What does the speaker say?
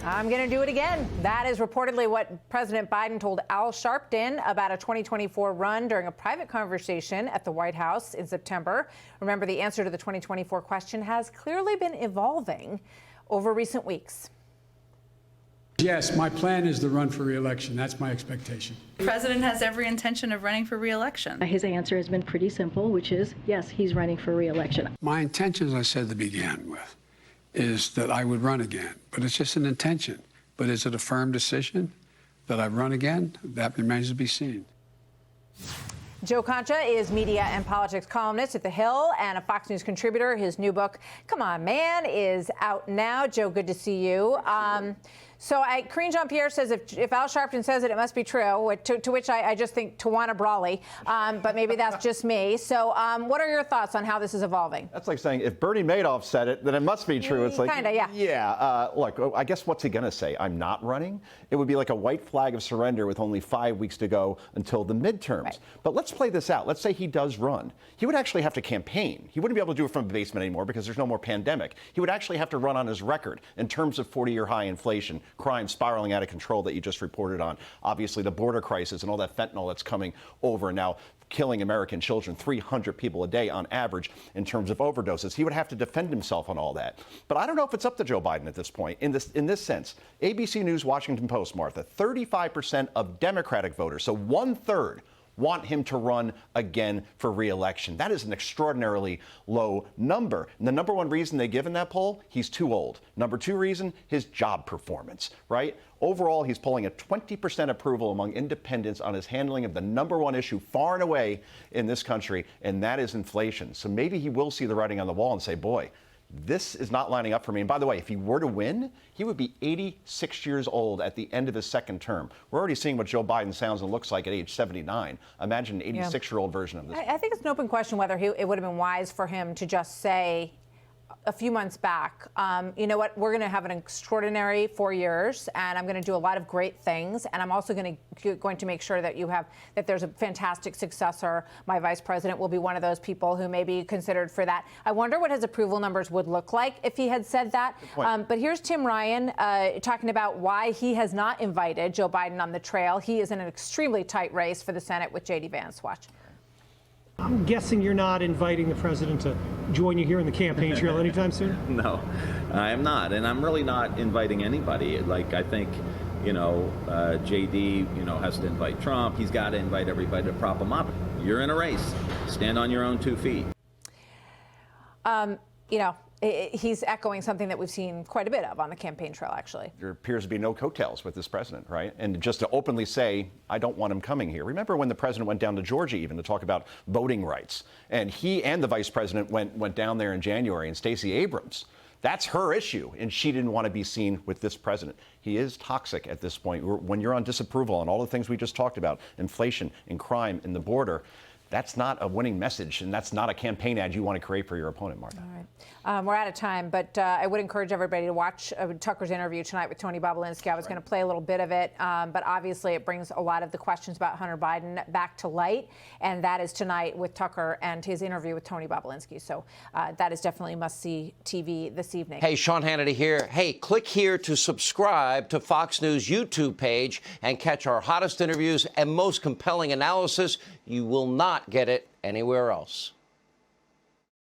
I'm going to do it again. That is reportedly what President Biden told Al Sharpton about a 2024 run during a private conversation at the White House in September. Remember, the answer to the 2024 question has clearly been evolving over recent weeks. Yes, my plan is to run for re-election. That's my expectation. The president has every intention of running for re-election. His answer has been pretty simple, which is, yes, he's running for re-election. My intention, as I said to begin with, is that I would run again. But it's just an intention. But is it a firm decision that I run again? That remains to be seen. Joe Concha is media and politics columnist at The Hill and a Fox News contributor. His new book, Come On Man, is out now. Joe, good to see you. Karine Jean-Pierre says if Al Sharpton says it, it must be true, to which I just think Tawana Brawley, but maybe that's just me. So what are your thoughts on how this is evolving? That's like saying if Bernie Madoff said it, then it must be true. It's like, kind of, yeah. Yeah, look, I guess what's he going to say? I'm not running? It would be like a white flag of surrender with only 5 weeks to go until the midterms. Right. But let's play this out. Let's say he does run. He would actually have to campaign. He wouldn't be able to do it from the basement anymore because there's no more pandemic. He would actually have to run on his record in terms of 40-year high inflation, crime spiraling out of control that you just reported on. Obviously, the border crisis and all that fentanyl that's coming over now, killing American children, 300 people a day on average in terms of overdoses. He would have to defend himself on all that. But I don't know if it's up to Joe Biden at this point. In this sense, ABC News, Washington Post, Martha, 35% of Democratic voters, so 1/3, want him to run again for re-election. That is an extraordinarily low number. And the number one reason they give in that poll, he's too old. Number two reason, his job performance, right? Overall, he's polling a 20% approval among independents on his handling of the number one issue far and away in this country, and that is inflation. So maybe he will see the writing on the wall and say, boy, this is not lining up for me. And by the way, if he were to win, he would be 86 years old at the end of his second term. We're already seeing what Joe Biden sounds and looks like at age 79. Imagine an 86-year-old version of this. I think it's an open question whether it would have been wise for him to just say a few months back, you know what, we're going to have an extraordinary 4 years, and I'm going to do a lot of great things, and I'm also going to make sure that that there's a fantastic successor. My vice president will be one of those people who may be considered for that. I wonder what his approval numbers would look like if he had said that. But here's Tim Ryan talking about why he has not invited Joe Biden on the trail. He is in an extremely tight race for the Senate with J.D. Vance. Watch. I'm guessing you're not inviting the president to join you here in the campaign trail anytime soon? No, I am not. And I'm really not inviting anybody. Like, I think, JD, has to invite Trump. He's got to invite everybody to prop him up. You're in a race. Stand on your own 2 feet. He's echoing something that we've seen quite a bit of on the campaign trail, actually. There appears to be no coattails with this president, right? And just to openly say, I don't want him coming here. Remember when the president went down to Georgia even to talk about voting rights? And he and the vice president went down there in January, and Stacey Abrams, that's her issue, and she didn't want to be seen with this president. He is toxic at this point. When you're on disapproval on all the things we just talked about, inflation and crime and the border, that's not a winning message, and that's not a campaign ad you want to create for your opponent, Martha. All right. We're out of time, but I would encourage everybody to watch Tucker's interview tonight with Tony Bobulinski. I was going to play a little bit of it, but obviously it brings a lot of the questions about Hunter Biden back to light, and that is tonight with Tucker and his interview with Tony Bobulinski. So that is definitely must-see TV this evening. Hey, Sean Hannity here. Hey, click here to subscribe to Fox News YouTube page and catch our hottest interviews and most compelling analysis. You will not get it anywhere else.